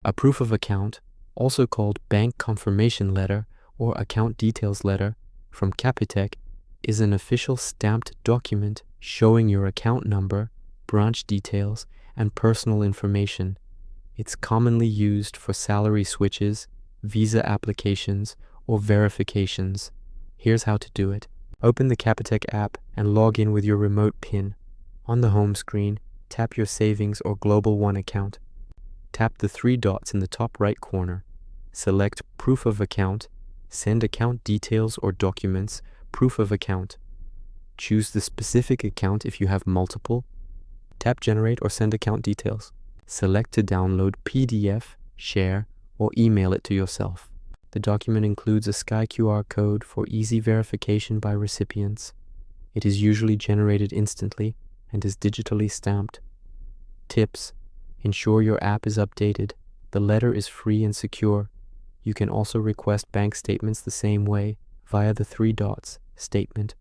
A proof of account, also called bank confirmation letter or account details letter from Capitec, is an official stamped document showing your account number, branch details, and personal information. It's commonly used for salary switches, visa applications, or verifications. Here's how to do it. Open the Capitec app and log in with your remote PIN. On the home screen, tap your Savings or Global One account. Tap the three dots in the top right corner. Select Proof of Account, Send Account Details or Documents, Proof of Account. Choose the specific account if you have multiple. Tap Generate or Send Account Details. Select to download PDF, share, or email it to yourself. The document includes a Sky QR code for easy verification by recipients. It is usually generated instantly and is digitally stamped. Tips: ensure your app is updated. The letter is free and secure. You can also request bank statements the same way via the three dots statement